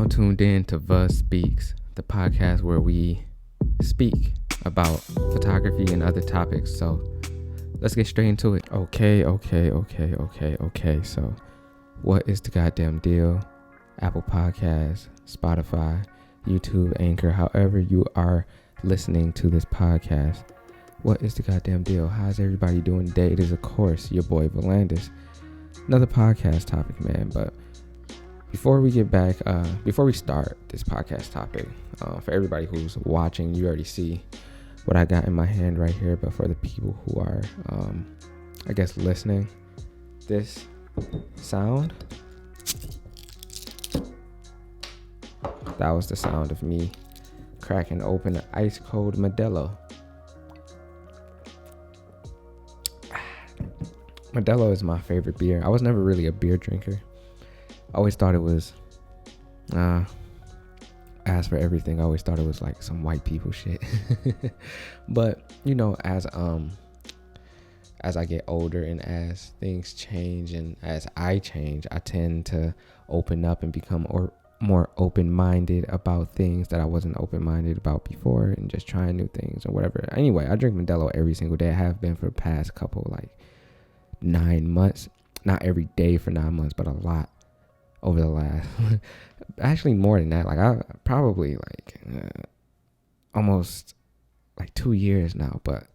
tuned in to Vuz Speaks, the podcast where we speak about photography and other topics. So let's get straight into it. Okay. So what is the goddamn deal? Apple Podcasts, Spotify, YouTube, Anchor, however you are listening to this podcast. What is the goddamn deal? How's everybody doing today? It is, of course, your boy Vuhlandes. Another podcast topic, man. But before we start this podcast topic, for everybody who's watching, you already see what I got in my hand right here. But for the people who are, listening, this sound, that was the sound of me cracking open an ice cold Modelo. Modelo is my favorite beer. I was never really a beer drinker. I always thought it was, as for everything, I always thought it was like some white people shit. But, you know, as I get older and as things change and as I change, I tend to open up and become more open-minded about things that I wasn't open-minded about before, and just trying new things or whatever. Anyway, I drink Modelo every single day. I have been for the past couple, 9 months. Not every day for 9 months, but a lot over the last actually more than that. I probably almost 2 years now, but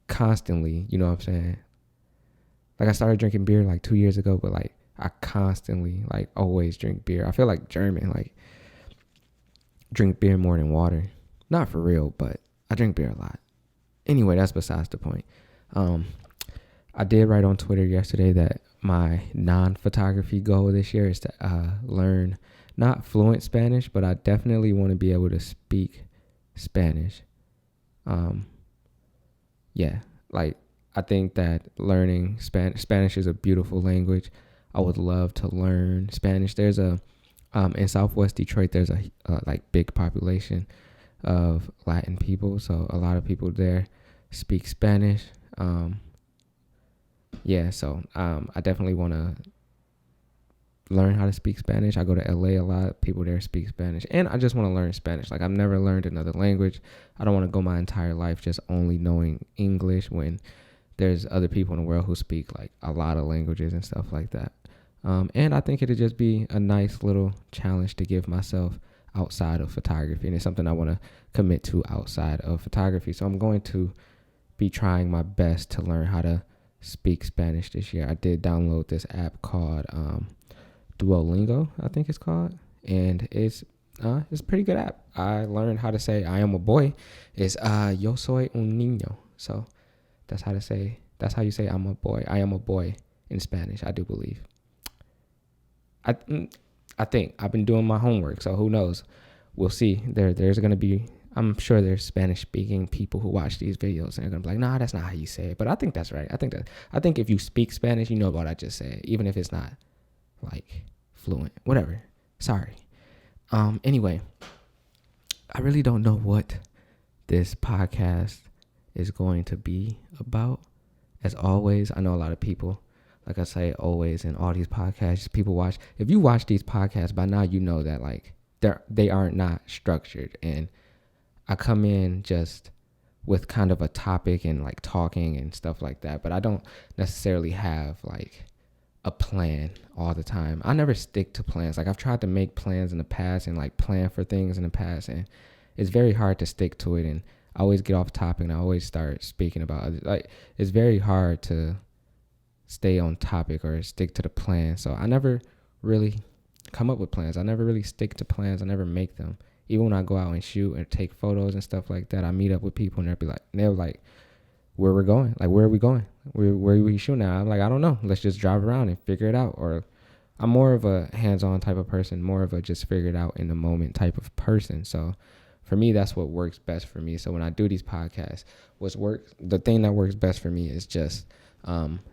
constantly, you know what I'm saying? I started drinking beer 2 years ago, but I constantly always drink beer. I feel like German, drink beer more than water. Not for real, but I drink beer a lot. Anyway, that's besides the point. I did write on Twitter yesterday that my non-photography goal this year is to learn not fluent Spanish, but I definitely want to be able to speak Spanish. I think that learning Spanish is a beautiful language. I would love to learn Spanish. There's in Southwest Detroit, there's a big population of Latin people, so a lot of people there speak Spanish. I definitely want to learn how to speak Spanish. I go to LA a lot. People there speak Spanish. And I just want to learn Spanish. I've never learned another language. I don't want to go my entire life just only knowing English when there's other people in the world who speak a lot of languages and stuff like that. And I think it'd just be a nice little challenge to give myself outside of photography. And it's something I want to commit to outside of photography. So I'm going to be trying my best to learn how to speak Spanish this year. I did download this app called Duolingo, I think it's called, and it's a pretty good app. I learned how to say I am a boy. It's yo soy un niño. So that's how you say I'm a boy. I am a boy in Spanish, I do believe. I think I've been doing my homework, so who knows? We'll see. There's gonna be, I'm sure there's Spanish speaking people who watch these videos and they're gonna be like, nah, that's not how you say it. But I think that's right. I think if you speak Spanish, you know what I just said, even if it's not fluent, whatever. Sorry. Anyway, I really don't know what this podcast is going to be about. As always, I know a lot of people, like I say always in all these podcasts, people watch. If you watch these podcasts by now, you know that they are not structured, and I come in just with kind of a topic and talking and stuff like that, but I don't necessarily have a plan all the time. I never stick to plans. I've tried to make plans in the past and plan for things in the past, and it's very hard to stick to it. And I always get off topic and I always start speaking about it. It's very hard to stay on topic or stick to the plan. So I never really come up with plans. I never really stick to plans. I never make them. Even when I go out and shoot and take photos and stuff like that, I meet up with people and they're like, where we're going? Where are we going? Where are we shooting now? I'm like, I don't know. Let's just drive around and figure it out. Or I'm more of a hands-on type of person, more of a just figure it out in the moment type of person. So for me, that's what works best for me. So when I do these podcasts, the thing that works best for me is just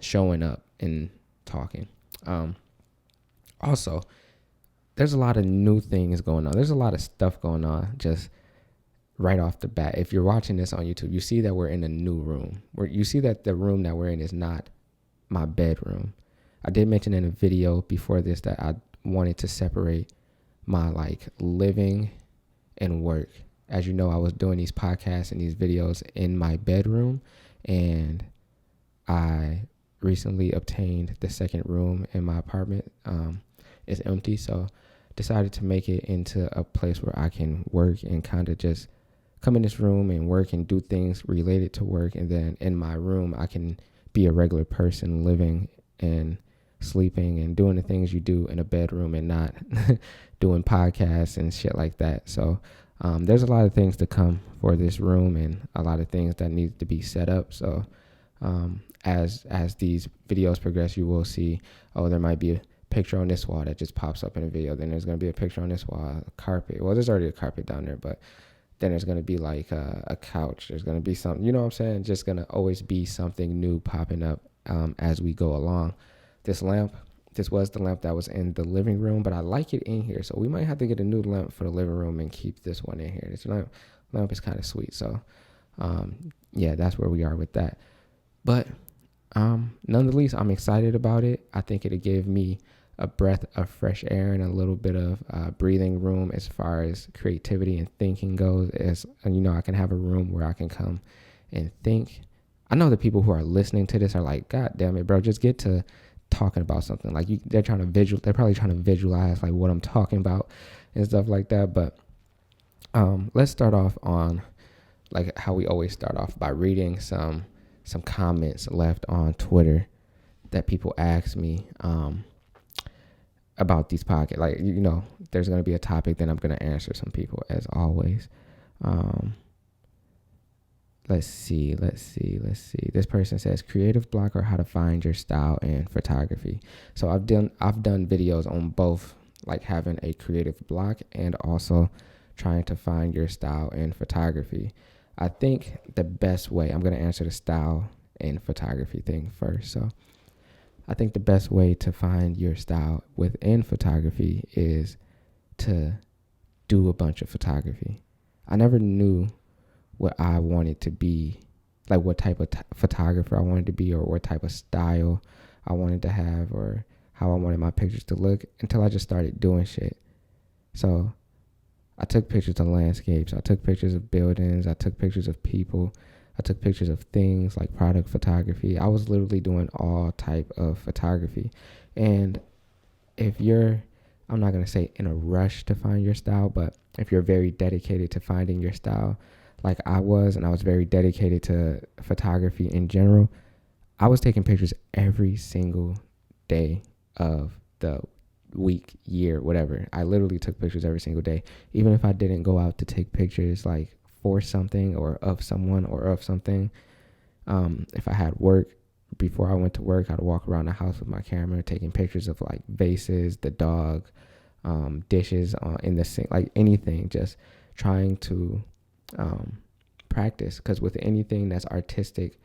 showing up and talking. Also, there's a lot of new things going on. There's a lot of stuff going on just right off the bat. If you're watching this on YouTube, you see that we're in a new room. You see that the room that we're in is not my bedroom. I did mention in a video before this that wanted to separate my like living and work. As you know, I was doing these podcasts and these videos in my bedroom, and I recently obtained the second room in my apartment. It's empty, so decided to make it into a place where I can work and kind of just come in this room and work and do things related to work. And then in my room, I can be a regular person living and sleeping and doing the things you do in a bedroom and not doing podcasts and shit like that. So there's a lot of things to come for this room and a lot of things that need to be set up. So as these videos progress, you will see, there might be a picture on this wall that just pops up in a video. Then there's going to be a picture on this wall, a carpet. Well, there's already a carpet down there, but then there's going to be like a couch. There's going to be something, you know what I'm saying? Just going to always be something new popping up as we go along. This was the lamp that was in the living room, but I like it in here. So we might have to get a new lamp for the living room and keep this one in here. This lamp is kind of sweet. So yeah, that's where we are with that. But nonetheless, I'm excited about it. I think it'll give me a breath of fresh air and a little bit of breathing room as far as creativity and thinking goes. I can have a room where I can come and think. I know the people who are listening to this are like, God damn it, bro, just get to talking about something. Like they're probably trying to visualize like what I'm talking about and stuff like that. But let's start off on like how we always start off by reading some comments left on Twitter that people ask me about these podcasts. Like, there's going to be a topic, then I'm going to answer some people as always. Let's see. This person says creative block or how to find your style in photography. So I've done videos on both, like having a creative block and also trying to find your style in photography. I think the best way, I'm going to answer the style in photography thing first. So I think the best way to find your style within photography is to do a bunch of photography. I never knew what I wanted to be, like what type of photographer I wanted to be or what type of style I wanted to have or how I wanted my pictures to look until I just started doing shit. So I took pictures of landscapes. I took pictures of buildings. I took pictures of people. I took pictures of things like product photography. I was literally doing all type of photography. And if you're, I'm not going to say in a rush to find your style, but if you're very dedicated to finding your style, like I was, and I was very dedicated to photography in general, I was taking pictures every single day of the week, year, whatever. I literally took pictures every single day. Even if I didn't go out to take pictures like for something or of someone or of something. If I had work, before I went to work, I'd walk around the house with my camera taking pictures of like vases, the dog, dishes in the sink, like anything, just trying to practice. Because with anything that's artistic,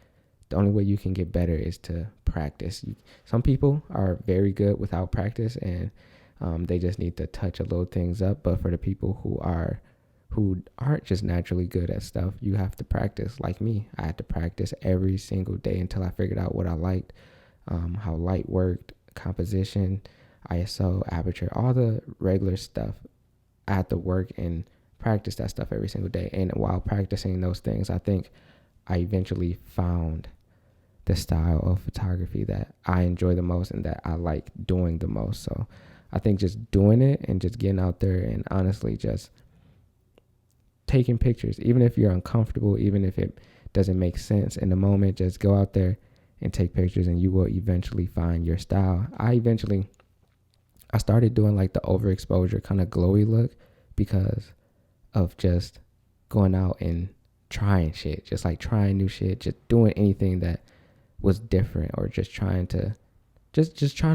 the only way you can get better is to practice. Some people are very good without practice, and they just need to touch a little things up. But for the people who aren't just naturally good at stuff, you have to practice. Like me, I had to practice every single day until I figured out what I liked, how light worked, composition, ISO, aperture, all the regular stuff. I had to work and practice that stuff every single day. And while practicing those things, I think I eventually found the style of photography that I enjoy the most and that I like doing the most. So I think just doing it and just getting out there and honestly just taking pictures, even if you're uncomfortable, even if it doesn't make sense in the moment, just go out there and take pictures and you will eventually find your style. I started doing like the overexposure kind of glowy look because of just going out and trying shit, just like trying new shit, just doing anything that was different or just trying to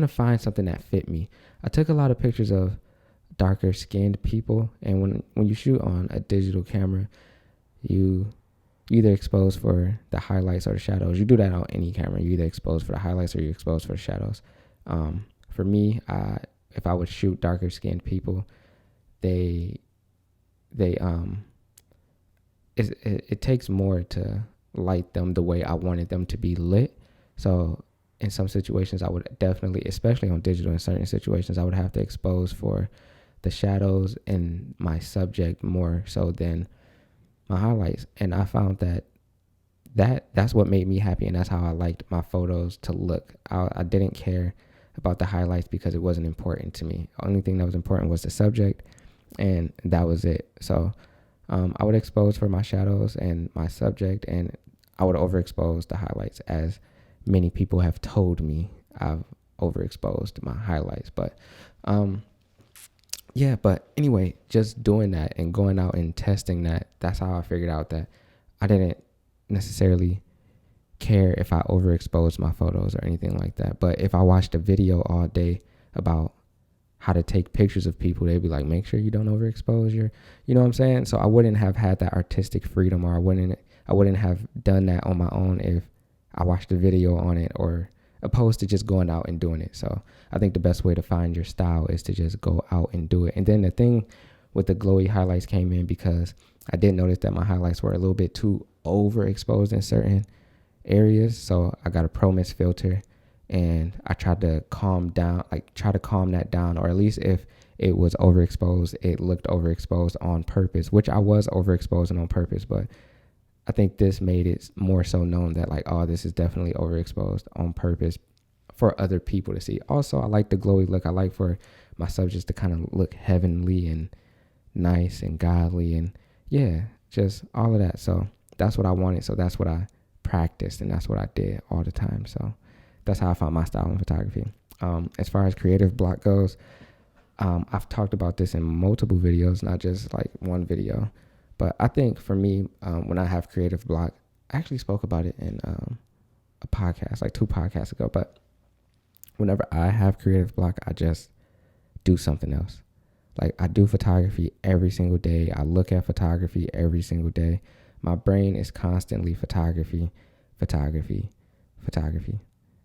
find something that fit me. I took a lot of pictures of darker skinned people, and when you shoot on a digital camera, you either expose for the highlights or the shadows. You do that on any camera. You either expose for the highlights or you expose for the shadows. For me, if I would shoot darker skinned people, it takes more to light them the way I wanted them to be lit. So in some situations I would definitely, especially on digital, in certain situations I would have to expose for the shadows and my subject more so than my highlights. And I found that's what made me happy, and that's how I liked my photos to look. I didn't care about the highlights because it wasn't important to me. The only thing that was important was the subject, and that was it. So I would expose for my shadows and my subject, and I would overexpose the highlights, as many people have told me I've overexposed my highlights. But yeah, but anyway, just doing that and going out and testing that, that's how I figured out that I didn't necessarily care if I overexposed my photos or anything like that. But if I watched a video all day about how to take pictures of people, they'd be like, make sure you don't overexpose your, you know what I'm saying? So I wouldn't have had that artistic freedom, or I wouldn't have done that on my own if I watched a video on it, or opposed to just going out and doing it. So I think the best way to find your style is to just go out and do it. And then the thing with the glowy highlights came in because I did notice that my highlights were a little bit too overexposed in certain areas. So I got a pro mist filter, and I tried to calm that down, or at least if it was overexposed, it looked overexposed on purpose, which I was overexposing on purpose. But I think this made it more so known that like, oh, this is definitely overexposed on purpose for other people to see. Also, I like the glowy look. I like for my subjects to kind of look heavenly and nice and godly, and yeah, just all of that. So that's what I wanted. So that's what I practiced, and that's what I did all the time. So that's how I found my style in photography. As far as creative block goes, I've talked about this in multiple videos, not just like one video. But I think for me, when I have creative block, I actually spoke about it in a podcast, like 2 podcasts ago. But whenever I have creative block, I just do something else. Like I do photography every single day. I look at photography every single day. My brain is constantly photography.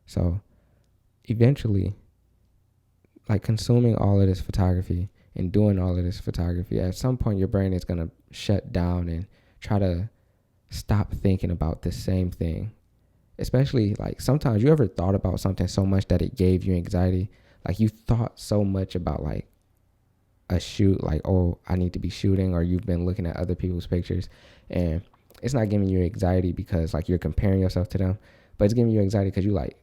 So eventually, like consuming all of this photography and doing all of this photography, at some point your brain is going to shut down and try to stop thinking about the same thing. Especially like sometimes, you ever thought about something so much that it gave you anxiety? Like you thought so much about like a shoot, like, oh, I need to be shooting, or you've been looking at other people's pictures and it's not giving you anxiety because like you're comparing yourself to them, but it's giving you anxiety because you like,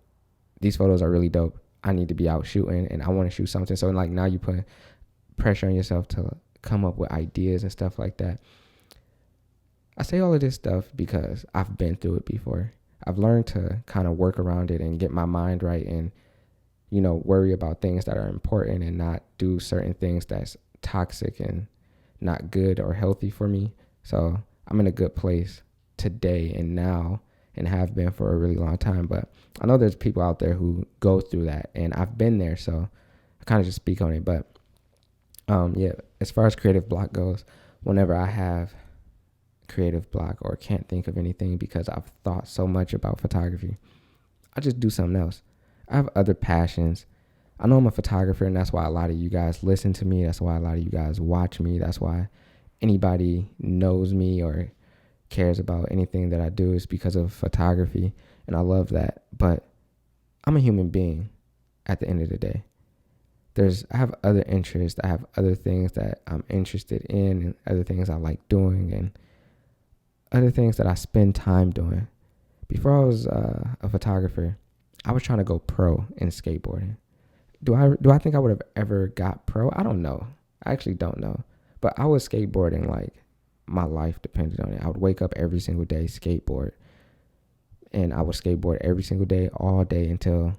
these photos are really dope. I need to be out shooting and I want to shoot something. So like now you put pressure on yourself to come up with ideas and stuff like that. I say all of this stuff because I've been through it before. I've learned to kind of work around it and get my mind right, and you know, worry about things that are important and not do certain things that's toxic and not good or healthy for me. So I'm in a good place today and now, and have been for a really long time. But I know there's people out there who go through that, and I've been there, so I kind of just speak on it. But yeah, as far as creative block goes, whenever I have creative block or can't think of anything because I've thought so much about photography, I just do something else. I have other passions. I know I'm a photographer, and that's why a lot of you guys listen to me. That's why a lot of you guys watch me. That's why anybody knows me or cares about anything that I do is because of photography, and I love that. But I'm a human being at the end of the day. I have other interests. I have other things that I'm interested in, and other things I like doing, and other things that I spend time doing. Before I was a photographer, I was trying to go pro in skateboarding. Do I think I would have ever got pro? I don't know. I actually don't know. But I was skateboarding like my life depended on it. I would wake up every single day, skateboard. And I would skateboard every single day, all day until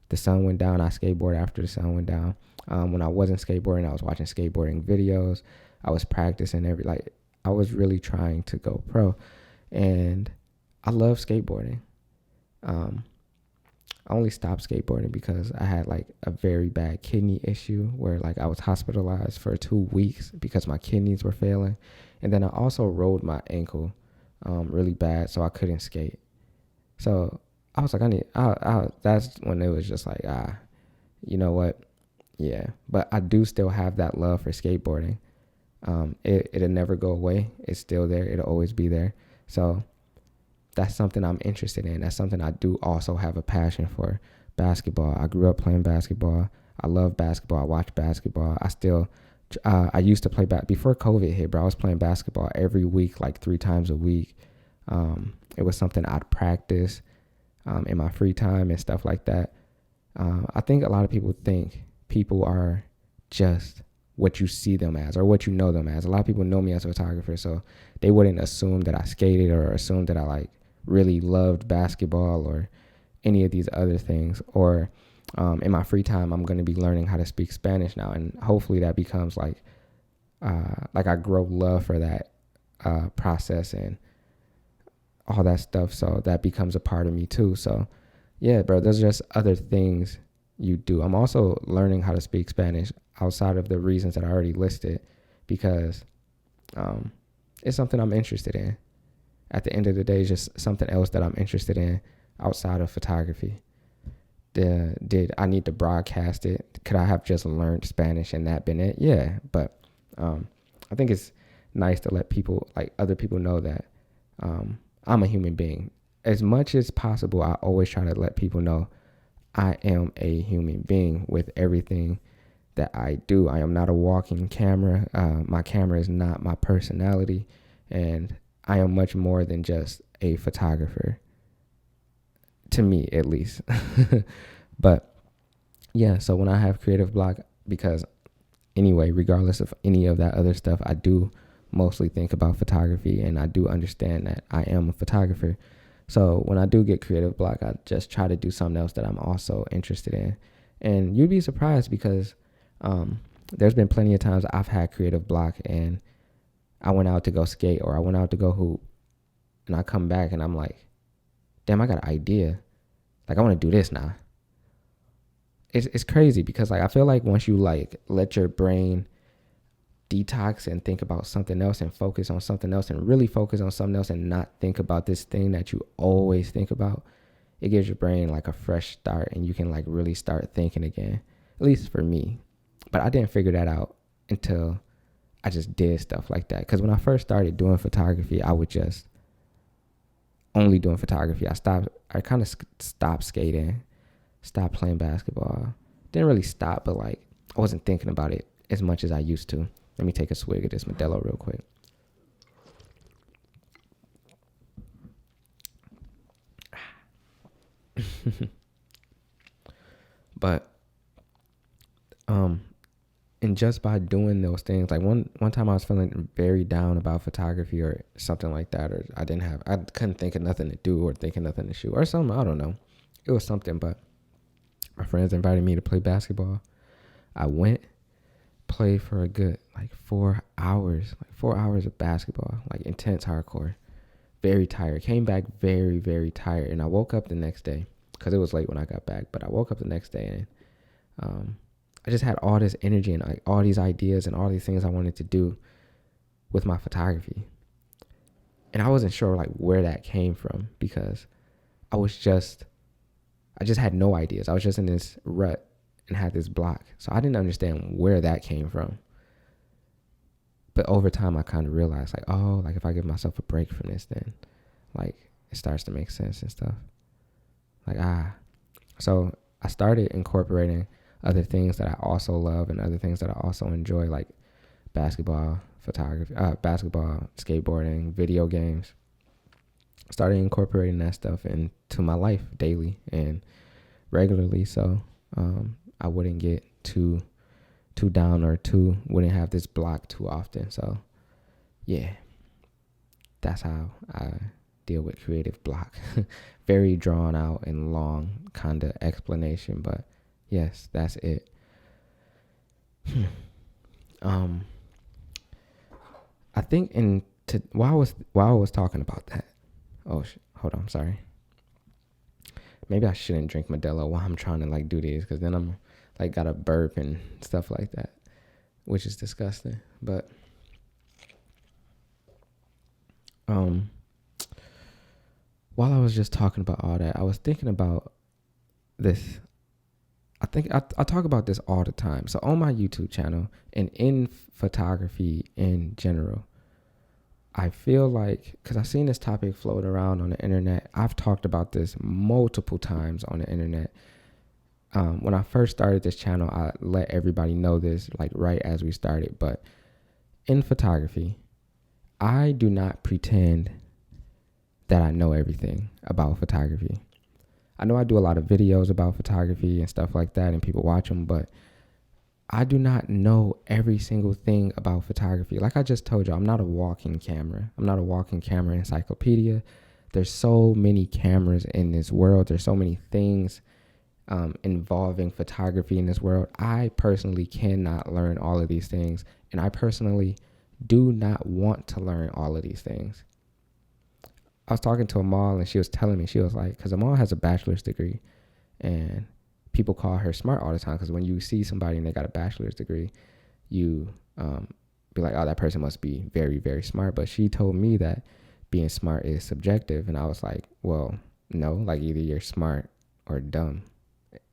the sun went down. I skateboard after the sun went down. When I wasn't skateboarding, I was watching skateboarding videos. I was practicing I was really trying to go pro. And I love skateboarding. I only stopped skateboarding because I had like a very bad kidney issue where like I was hospitalized for 2 weeks because my kidneys were failing. And then I also rolled my ankle really bad, so I couldn't skate. So I was like, that's when it was just like, you know what? Yeah. But I do still have that love for skateboarding. It'll never go away. It's still there. It'll always be there. So that's something I'm interested in. That's something I do also have a passion for. basketball. I grew up playing basketball. I love basketball. I watch basketball. I used to play before COVID hit, bro. I was playing basketball every week, like 3 times a week. It was something I'd practice in my free time and stuff like that. I think a lot of people think people are just what you see them as or what you know them as. A lot of people know me as a photographer, so they wouldn't assume that I skated or assume that I like really loved basketball or any of these other things. Or in my free time, I'm going to be learning how to speak Spanish now, and hopefully that becomes like I grow love for that process and all that stuff. So that becomes a part of me too. So yeah, bro, there's just other things you do. I'm also learning how to speak Spanish outside of the reasons that I already listed, because it's something I'm interested in. At the end of the day, it's just something else that I'm interested in outside of photography. Did I need to broadcast it? Could I have just learned Spanish and that been it? Yeah, but I think it's nice to let people, like other people, know that I'm a human being. As much as possible, I always try to let people know I am a human being with everything that I do. I am not a walking camera. My camera is not my personality, and I am much more than just a photographer, to me at least. But yeah, so when I have creative block, because anyway, regardless of any of that other stuff, I do mostly think about photography, and I do understand that I am a photographer. So when I do get creative block, I just try to do something else that I'm also interested in. And you'd be surprised, because there's been plenty of times I've had creative block and I went out to go skate or I went out to go hoop, and I come back and I'm like, damn, I got an idea. Like, I want to do this now. It's crazy, because like I feel like once you like let your brain detox and think about something else and focus on something else and really focus on something else and not think about this thing that you always think about, it gives your brain like a fresh start and you can like really start thinking again, at least for me. But I didn't figure that out until I just did stuff like that. Because when I first started doing photography, I would just only doing photography. I kind of stopped skating, stopped playing basketball. Didn't really stop, but like I wasn't thinking about it as much as I used to. Let me take a swig of this Modelo real quick. But and just by doing those things, like one time I was feeling very down about photography or something like that, or I couldn't think of nothing to do or think of nothing to shoot or something. I don't know. It was something, but my friends invited me to play basketball. I went, played for a good like 4 hours of basketball, like intense hardcore. Very tired. Came back very, very tired. And I woke up the next day, because it was late when I got back, but I woke up the next day and I just had all this energy and like all these ideas and all these things I wanted to do with my photography. And I wasn't sure like where that came from, because I just had no ideas. I was just in this rut and had this block. So I didn't understand where that came from. But over time, I kind of realized like, oh, like if I give myself a break from this, then like it starts to make sense and stuff. Like, So I started incorporating other things that I also love and other things that I also enjoy, like basketball, photography, basketball, skateboarding, video games. Started incorporating that stuff into my life daily and regularly, so I wouldn't get too down or wouldn't have this block too often. So yeah, that's how I deal with creative block. Very drawn out and long kind of explanation, but yes, that's it. I think while I was talking about that, hold on, sorry. Maybe I shouldn't drink Modelo while I'm trying to like do this, because then I'm like got a burp and stuff like that, which is disgusting. But while I was just talking about all that, I was thinking about this. I think I talk about this all the time. So on my YouTube channel and in photography in general, I feel like, because I've seen this topic float around on the internet, I've talked about this multiple times on the internet, when I first started this channel, I let everybody know this like right as we started. But in photography, I do not pretend that I know everything about photography. I know I do a lot of videos about photography and stuff like that, and people watch them, but I do not know every single thing about photography. Like I just told you, I'm not a walking camera. I'm not a walking camera encyclopedia. There's so many cameras in this world. There's so many things involving photography in this world. I personally cannot learn all of these things, and I personally do not want to learn all of these things. I was talking to Amal, and she was telling me, she was like, because Amal has a bachelor's degree, and people call her smart all the time, because when you see somebody and they got a bachelor's degree, you be like, oh, that person must be very, very smart. But she told me that being smart is subjective, and I was like, well, no, like either you're smart or dumb.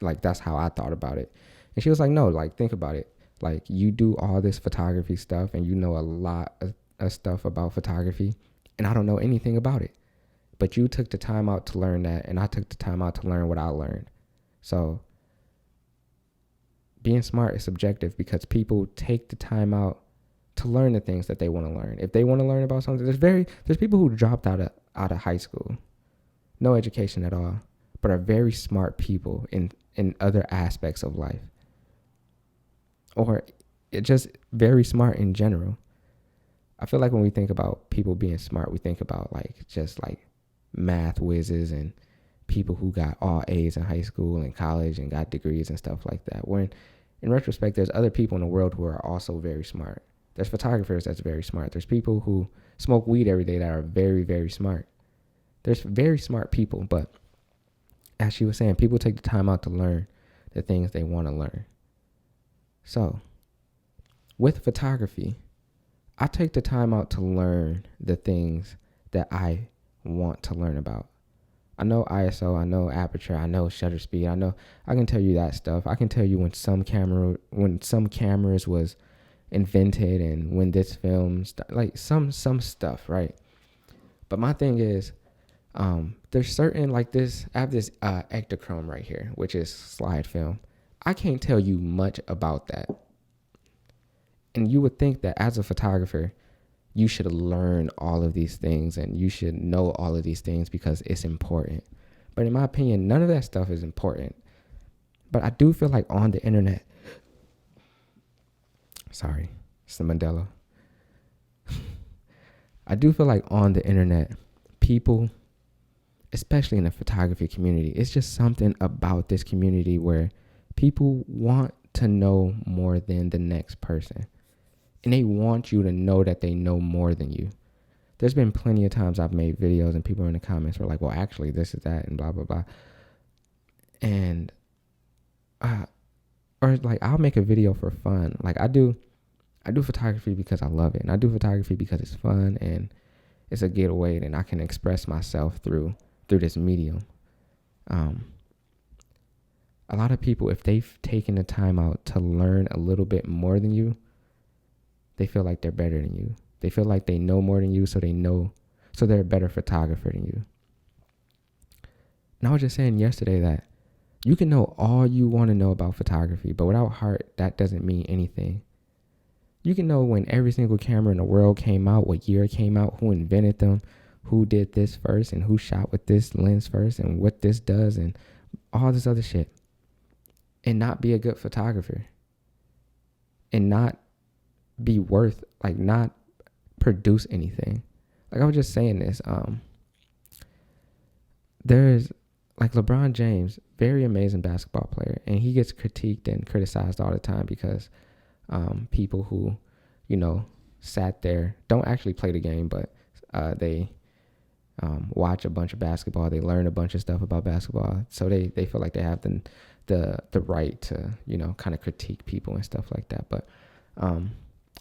Like that's how I thought about it. And she was like, no, like think about it. Like you do all this photography stuff and you know a lot of stuff about photography, and I don't know anything about it. But you took the time out to learn that, and I took the time out to learn what I learned. So being smart is subjective because people take the time out to learn the things that they want to learn. If they want to learn about something, there's people who dropped out of high school, no education at all, but are very smart people in other aspects of life, or just very smart in general. I feel like when we think about people being smart, we think about like just like math whizzes and people who got all A's in high school and college and got degrees and stuff like that. When in retrospect, there's other people in the world who are also very smart. There's photographers that's very smart. There's people who smoke weed every day that are very, very smart. There's very smart people, but as she was saying, people take the time out to learn the things they want to learn. So with photography, I take the time out to learn the things that I want to learn about. I know ISO, I know aperture, I know shutter speed. I can tell you that stuff. I can tell you when some cameras was invented and when this film like some stuff, right? But my thing is, there's certain like this. I have this Ektachrome right here, which is slide film. I can't tell you much about that. And you would think that as a photographer, you should learn all of these things and you should know all of these things because it's important. But in my opinion, none of that stuff is important. But I do feel like on the internet, sorry, it's the Mandela. I do feel like on the internet, people, especially in the photography community, it's just something about this community where people want to know more than the next person. And they want you to know that they know more than you. There's been plenty of times I've made videos and people in the comments were like, well, actually, this is that and blah, blah, blah. And, or like I'll make a video for fun. Like I do photography because I love it. And I do photography because it's fun and it's a getaway and I can express myself through this medium. A lot of people, if they've taken the time out to learn a little bit more than you, they feel like they're better than you. They feel like they know more than you, so they're a better photographer than you. And I was just saying yesterday that you can know all you want to know about photography, but without heart, that doesn't mean anything. You can know when every single camera in the world came out, what year it came out, who invented them, who did this first, and who shot with this lens first, and what this does, and all this other shit. And not be a good photographer. And not be worth, like not produce anything. Like I was just saying this, there's like LeBron James, very amazing basketball player, and he gets critiqued and criticized all the time because people who, sat there, don't actually play the game, but they watch a bunch of basketball, they learn a bunch of stuff about basketball, so they feel like they have the right to, kind of critique people and stuff like that. But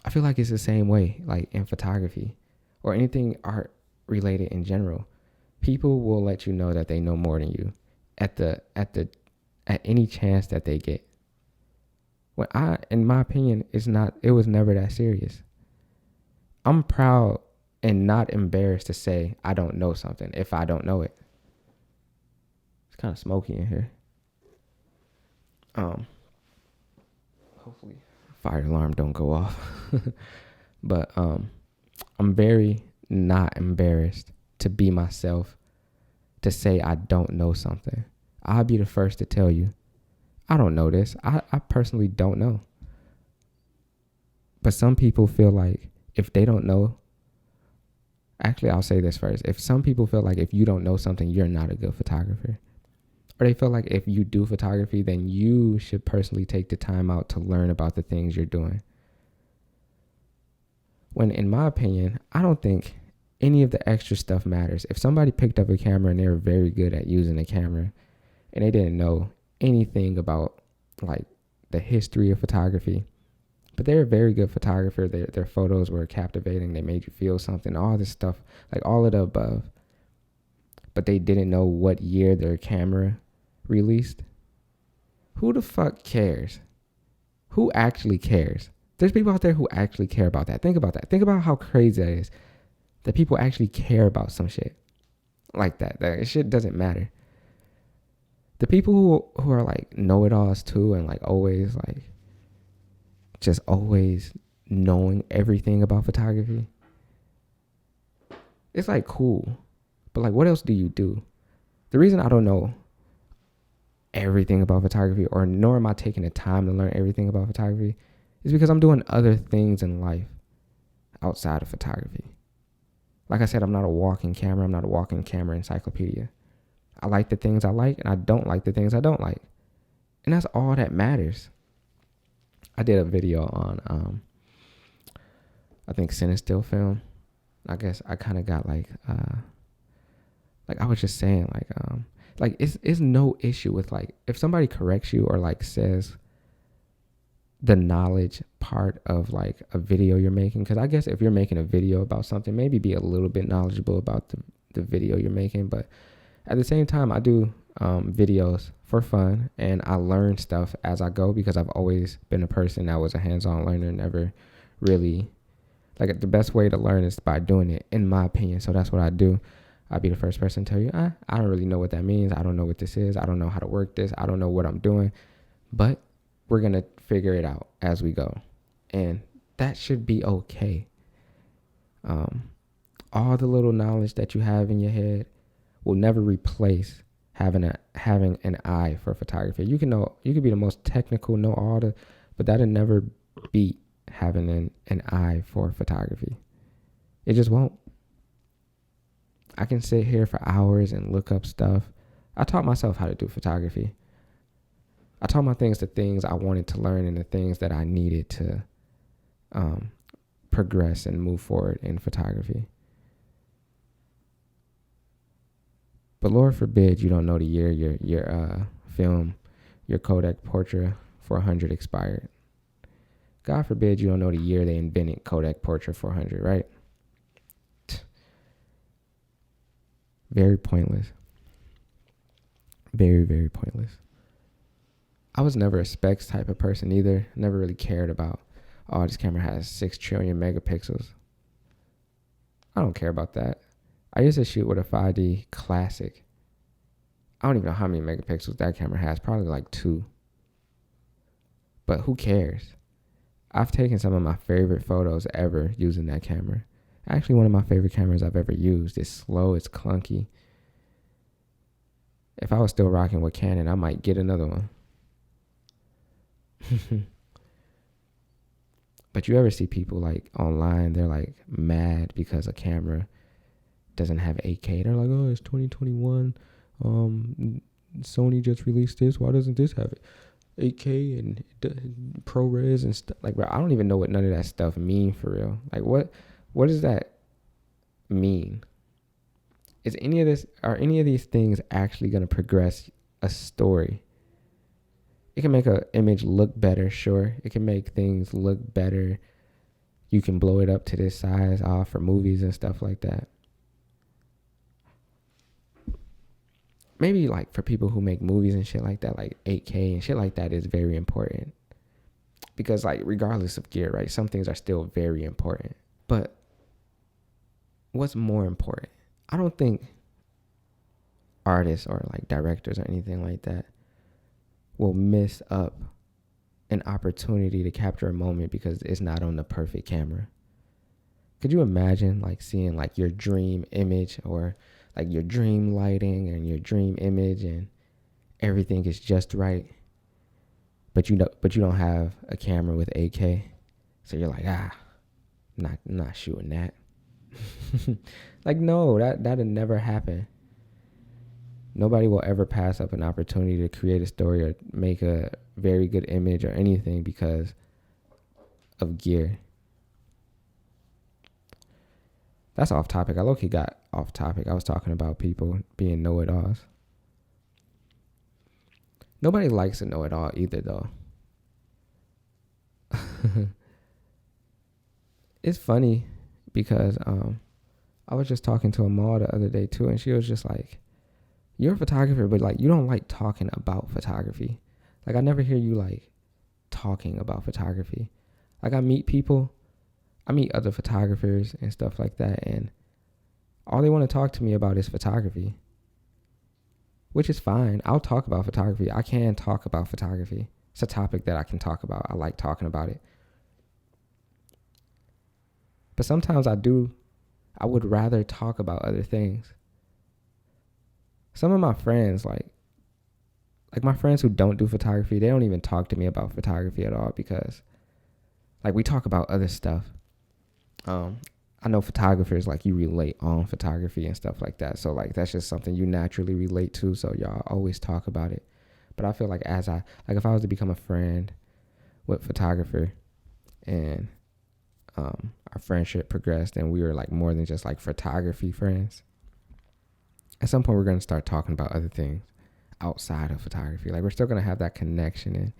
I feel like it's the same way, like in photography or anything art related in general. People will let you know that they know more than you at any chance that they get. When in my opinion, it was never that serious. I'm proud and not embarrassed to say I don't know something if I don't know it. It's kind of smoky in here. Um, hopefully fire alarm don't go off. But I'm very not embarrassed to be myself, to say I don't know something. I'll be the first to tell you, I don't know this. I personally don't know. But some people feel like if they don't know, actually, I'll say this first. If some people feel like if you don't know something, you're not a good photographer. Or they feel like if you do photography, then you should personally take the time out to learn about the things you're doing. When, in my opinion, I don't think any of the extra stuff matters. If somebody picked up a camera and they were very good at using a camera and they didn't know anything about like the history of photography, but they're a very good photographer, their photos were captivating, they made you feel something, all this stuff, like all of the above, but they didn't know what year their camera released, who the fuck cares? Who actually cares? There's people out there who actually care about that. Think about that. Think about how crazy that is, that people actually care about some shit like that. That shit doesn't matter. The people who are like know-it-alls too, and like always like just always knowing everything about photography, it's like cool, but like what else do you do? The reason I don't know everything about photography, or nor am I taking the time to learn everything about photography, is because I'm doing other things in life outside of photography. Like I said, I'm not a walking camera. I'm not a walking camera encyclopedia. I like the things I like, and I don't like the things I don't like. And that's all that matters. I did a video on, I think, Cinestill film. I guess I kind of got like I was just saying, like it's no issue with like, if somebody corrects you or like says the knowledge part of like a video you're making. Because I guess if you're making a video about something, maybe be a little bit knowledgeable about the video you're making. But at the same time, I do videos for fun, and I learn stuff as I go, because I've always been a person that was a hands-on learner, never really, like, the best way to learn is by doing it, in my opinion. So that's what I do. I'll be the first person to tell you, I don't really know what that means. I don't know what this is. I don't know how to work this. I don't know what I'm doing. But we're going to figure it out as we go. And that should be okay. All the little knowledge that you have in your head will never replace having an eye for photography. You could be the most technical, know all the, but that'll never beat having an eye for photography. It just won't. I can sit here for hours and look up stuff. I taught myself how to do photography. I taught my things the things I wanted to learn and the things that I needed to progress and move forward in photography. But Lord forbid you don't know the year your film, your Kodak Portra 400 expired. God forbid you don't know the year they invented Kodak Portra 400, right? Very pointless. Very, very pointless. I was never a specs type of person either. Never really cared about, oh, this camera has 6 trillion megapixels. I don't care about that. I used to shoot with a 5D Classic. I don't even know how many megapixels that camera has. Probably like 2. But who cares? I've taken some of my favorite photos ever using that camera. Actually, one of my favorite cameras I've ever used. It's slow, it's clunky. If I was still rocking with Canon, I might get another one. But you ever see people like online, they're like mad because a camera doesn't have 8K. They're like, oh, it's 2021. Sony just released this. Why doesn't this have 8K and ProRes and stuff? Like, bro, I don't even know what none of that stuff mean for real. Like, what does that mean? Are any of these things actually going to progress a story? It can make an image look better, sure. It can make things look better. You can blow it up to this size for movies and stuff like that. Maybe like for people who make movies and shit like that, like 8K and shit like that is very important. Because like regardless of gear, right, some things are still very important. But what's more important? I don't think artists or like directors or anything like that will miss up an opportunity to capture a moment because it's not on the perfect camera. Could you imagine like seeing like your dream image or like your dream lighting and your dream image and everything is just right, but you don't have a camera with 8K, so you're like, not shooting that. Like, no, that'll never happen. Nobody will ever pass up an opportunity to create a story or make a very good image or anything because of gear. That's off topic. I low-key got off topic. I was talking about people being know-it-alls. Nobody likes a know-it-all either, though. It's funny because I was just talking to a mall the other day too, and she was just like, "You're a photographer, but like you don't like talking about photography. Like I never hear you like talking about photography. Like I meet other photographers and stuff like that, and all they want to talk to me about is photography, which is fine. I'll talk about photography. I can talk about photography. It's a topic that I can talk about. I like talking about it. But sometimes I would rather talk about other things. Some of my friends, like my friends who don't do photography, they don't even talk to me about photography at all because like we talk about other stuff. I know photographers, like you relate on photography and stuff like that. So like that's just something you naturally relate to. So y'all always talk about it. But I feel like if I was to become a friend with photographer and our friendship progressed and we were like more than just like photography friends, at some point we're going to start talking about other things outside of photography. Like we're still going to have that connection and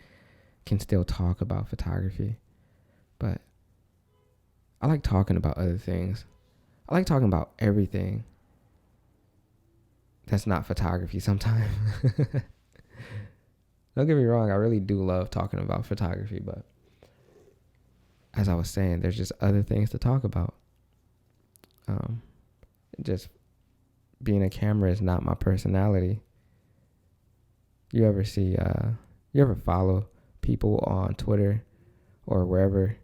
can still talk about photography. But I like talking about other things. I like talking about everything that's not photography sometimes. Don't get me wrong, I really do love talking about photography, but as I was saying, there's just other things to talk about. Just being a camera is not my personality. You ever follow people on Twitter or wherever,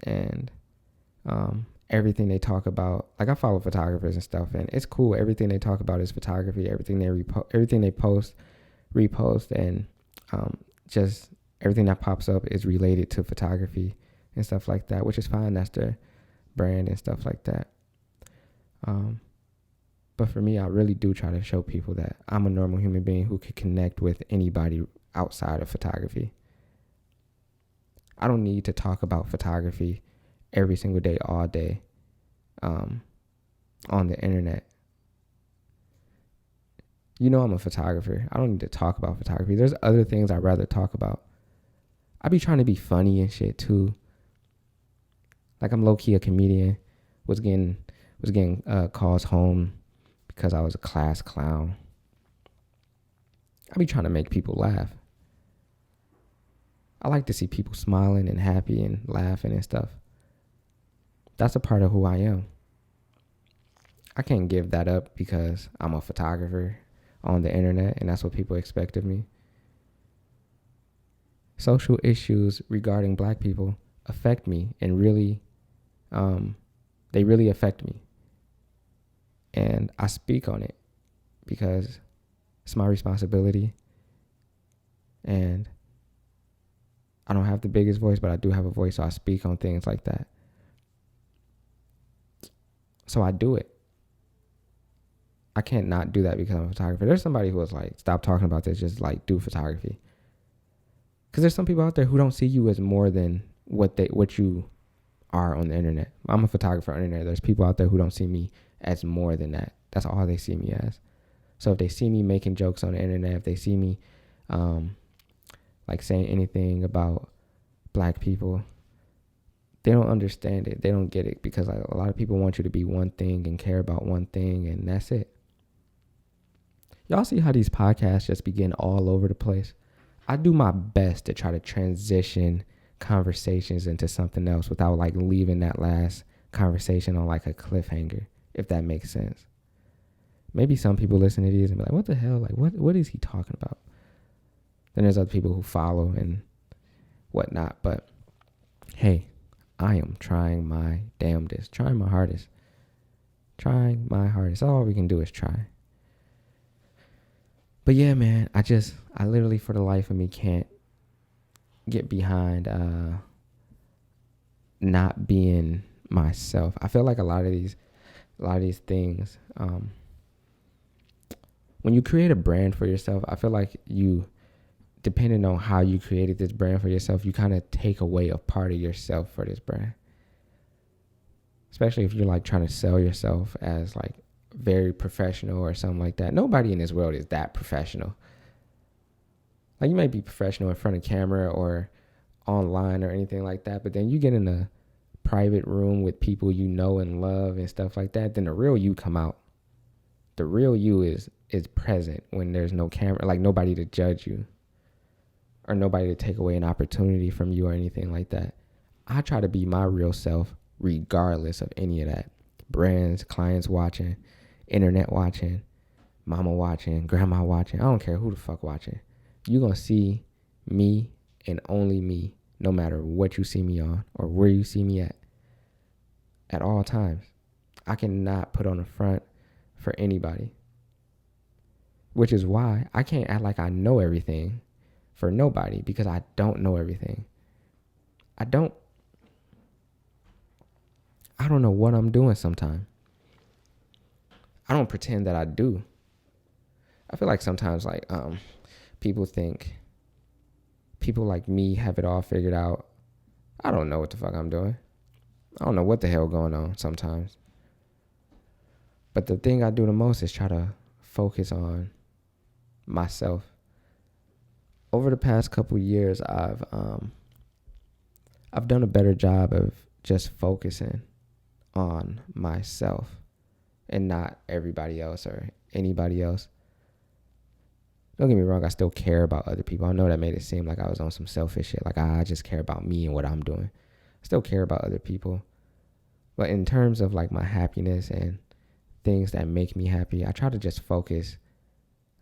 and everything they talk about, like I follow photographers and stuff, and it's cool. Everything they talk about is photography. Everything they post, repost, and just everything that pops up is related to photography and stuff like that, which is fine. That's their brand and stuff like that. But for me, I really do try to show people that I'm a normal human being who could connect with anybody outside of photography. I don't need to talk about photography every single day, all day, on the internet. You know I'm a photographer. I don't need to talk about photography. There's other things I'd rather talk about. I be trying to be funny and shit too. Like I'm low-key a comedian. Was getting calls home because I was a class clown. I be trying to make people laugh. I like to see people smiling and happy and laughing and stuff. That's a part of who I am. I can't give that up because I'm a photographer on the internet and that's what people expect of me. Social issues regarding Black people affect me and really, they really affect me. And I speak on it because it's my responsibility. And I don't have the biggest voice, but I do have a voice, so I speak on things like that. So I do it. I can't not do that because I'm a photographer. There's somebody who was like, stop talking about this, just like do photography. Because there's some people out there who don't see you as more than what you are on the internet. I'm a photographer on the internet. There's people out there who don't see me as more than that. That's all they see me as. So if they see me making jokes on the internet, if they see me like saying anything about Black people, they don't understand it. They don't get it because like, a lot of people want you to be one thing and care about one thing, and that's it. Y'all see how these podcasts just begin all over the place? I do my best to try to transition conversations into something else without like leaving that last conversation on like a cliffhanger, if that makes sense. Maybe some people listen to these and be like, what the hell? Like, what is he talking about? Then there's other people who follow and whatnot. But hey, I am trying my damnedest, trying my hardest. All we can do is try. But yeah, man, I literally for the life of me can't get behind not being myself. I feel like a lot of these things, when you create a brand for yourself, I feel like depending on how you created this brand for yourself, you kind of take away a part of yourself for this brand. Especially if you're like trying to sell yourself as like very professional or something like that. Nobody in this world is that professional. Like you might be professional in front of camera or online or anything like that, but then you get in a private room with people you know and love and stuff like that, then the real you come out. The real you is present when there's no camera, like nobody to judge you or nobody to take away an opportunity from you or anything like that. I try to be my real self regardless of any of that. Brands, clients watching, internet watching, mama watching, grandma watching. I don't care who the fuck watching. You're going to see me and only me, no matter what you see me on or where you see me at all times. I cannot put on a front for anybody, which is why I can't act like I know everything for nobody, because I don't know everything. I don't know what I'm doing sometimes. I don't pretend that I do. I feel like sometimes like people think people like me have it all figured out. I don't know what the fuck I'm doing. I don't know what the hell going on sometimes. But the thing I do the most is try to focus on myself. Over the past couple years, I've done a better job of just focusing on myself and not everybody else or anybody else. Don't get me wrong, I still care about other people. I know that made it seem like I was on some selfish shit, like I just care about me and what I'm doing. I still care about other people. But in terms of like my happiness and things that make me happy, I try to just focus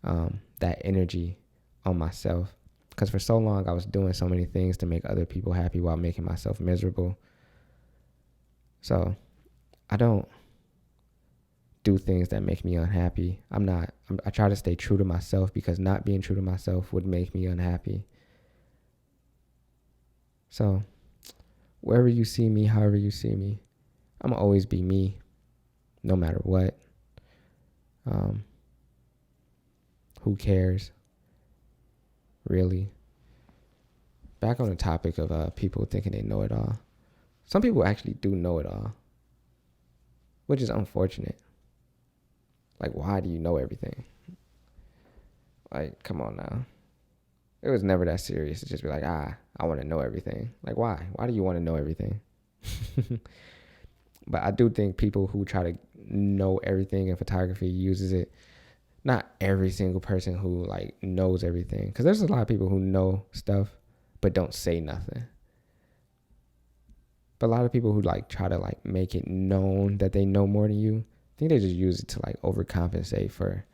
that energy on myself. Because for so long, I was doing so many things to make other people happy while making myself miserable. So I don't do things that make me unhappy. I try to stay true to myself, because not being true to myself would make me unhappy. So wherever you see me, however you see me, I'm going to always be me, no matter what. Who cares? Really? Back on the topic of people thinking they know it all. Some people actually do know it all, which is unfortunate. Like, why do you know everything? Like, come on now. It was never that serious to just be like, I want to know everything. Like, why? Why do you want to know everything? But I do think people who try to know everything in photography uses it. Not every single person who like knows everything, because there's a lot of people who know stuff but don't say nothing. But a lot of people who like try to like make it known that they know more than you, I think they just use it to like overcompensate for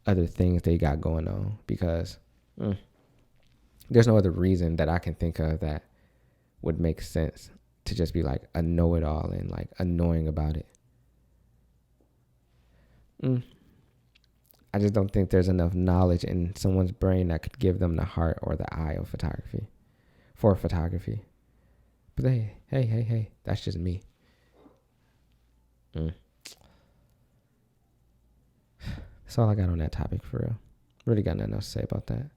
other things they got going on, because there's no other reason that I can think of that would make sense to just be like a know-it-all and like annoying about it. I just don't think there's enough knowledge in someone's brain that could give them the heart or the eye of photography. But hey, that's just me. That's all I got on that topic, for real. Really got nothing else to say about that.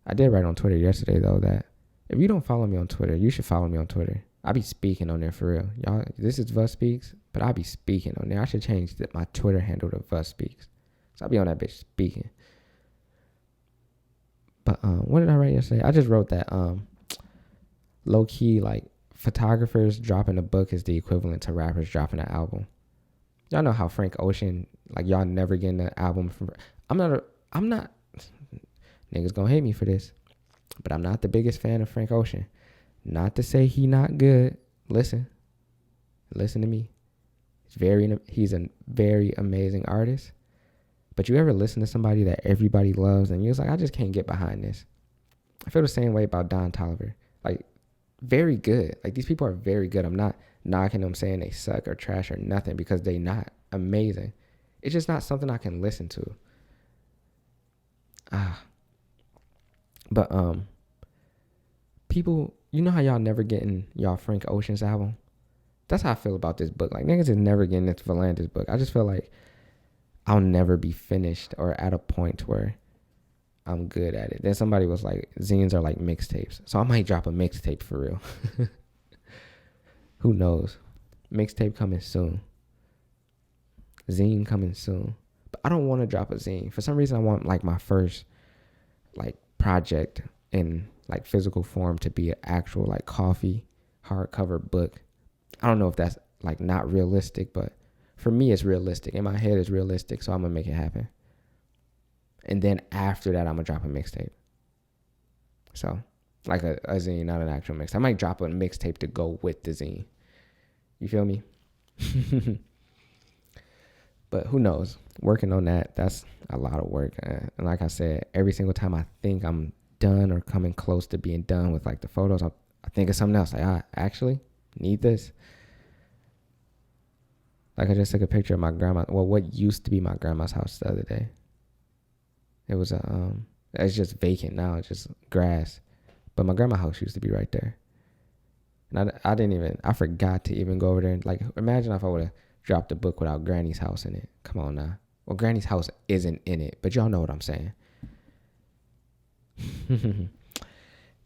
I did write on Twitter yesterday, though, that if you don't follow me on Twitter, you should follow me on Twitter. I be speaking on there, for real. Y'all, this is Vus Speaks, but I be speaking on there. I should change my Twitter handle to Vus Speaks. So I be on that bitch speaking. But what did I write yesterday? I just wrote that low key, like, photographers dropping a book is the equivalent to rappers dropping an album. Y'all know how Frank Ocean, like, y'all never getting an album from. I'm not. Niggas gonna hate me for this, but I'm not the biggest fan of Frank Ocean. Not to say he not good. Listen to me. He's a very amazing artist, But you ever listen to somebody that everybody loves and you're just like, I just can't get behind this. I feel the same way about Don Toliver. Like, very good. Like, these people are very good. I'm not knocking them saying they suck or trash or nothing, because they not amazing. It's just not something I can listen to. But people, you know how y'all never getting y'all Frank Ocean's album? That's how I feel about this book. Like, niggas is never getting this Vuhlandes book. I just feel like I'll never be finished or at a point where I'm good at it. Then somebody was like, zines are like mixtapes. So I might drop a mixtape for real. Who knows? Mixtape coming soon. Zine coming soon. But I don't want to drop a zine. For some reason, I want like my first like project in like physical form to be an actual like coffee hardcover book. I don't know if that's like not realistic, but for me, it's realistic. In my head, it's realistic. So I'm going to make it happen. And then after that, I'm going to drop a mixtape. So like a zine, not an actual mix. I might drop a mixtape to go with the zine. You feel me? But who knows? Working on that, that's a lot of work. And like I said, every single time I think I'm done or coming close to being done with like the photos, I think of something else. Like, I actually need this. Like, I just took a picture of my grandma. Well, what used to be my grandma's house the other day. It was it's just vacant now. It's just grass. But my grandma's house used to be right there. And I forgot to even go over there. And like, imagine if I would have dropped a book without Granny's house in it. Come on now. Well, Granny's house isn't in it, but y'all know what I'm saying.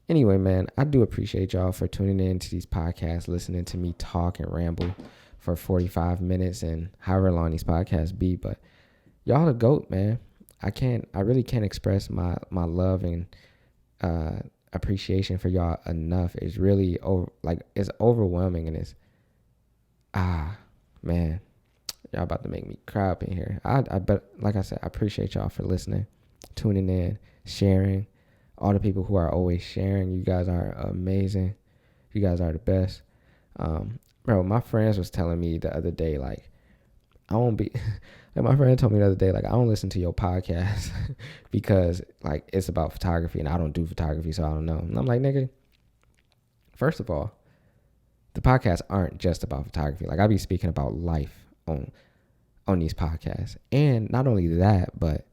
Anyway, man, I do appreciate y'all for tuning in to these podcasts, listening to me talk and ramble for 45 minutes and however long these podcasts be. But y'all the GOAT, man. I really can't express my love and appreciation for y'all enough. It's really it's overwhelming, and it's man, y'all about to make me cry up in here. But like I said, I appreciate y'all for listening, tuning in, sharing. All the people who are always sharing, you guys are amazing. You guys are the best. Bro, my friends was telling me the other day, like, I won't be like, my friend told me the other day, like, I don't listen to your podcast because like it's about photography and I don't do photography, so I don't know. And I'm like, nigga, first of all, the podcasts aren't just about photography. Like, I be speaking about life on these podcasts. And not only that, but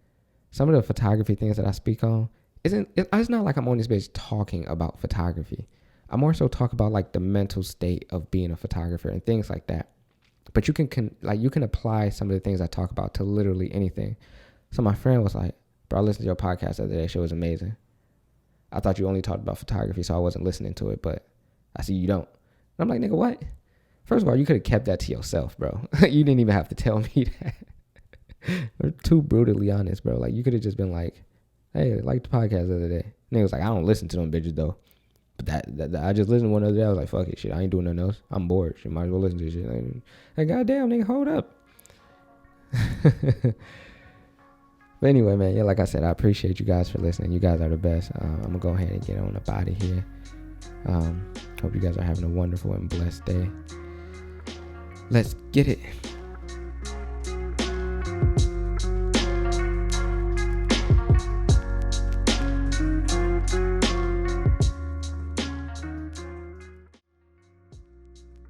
some of the photography things that I speak on, it's not like I'm on this bitch talking about photography. I more so talk about like the mental state of being a photographer and things like that. But you can apply some of the things I talk about to literally anything. So my friend was like, bro, I listened to your podcast the other day. Show was amazing. I thought you only talked about photography, so I wasn't listening to it, but I see you don't. And I'm like, nigga, what? First of all, you could have kept that to yourself, bro. You didn't even have to tell me that. I'm too brutally honest, bro. Like, you could have just been like, hey, I liked the podcast the other day. Nigga was like, I don't listen to them bitches, though. But that I just listened to one the other day. I was like, fuck it, shit. I ain't doing nothing else. I'm bored. Shit, might as well listen to this shit. Like, goddamn, nigga, hold up. But anyway, man, yeah, like I said, I appreciate you guys for listening. You guys are the best. I'm going to go ahead and get on up out of here. Hope you guys are having a wonderful and blessed day. Let's get it.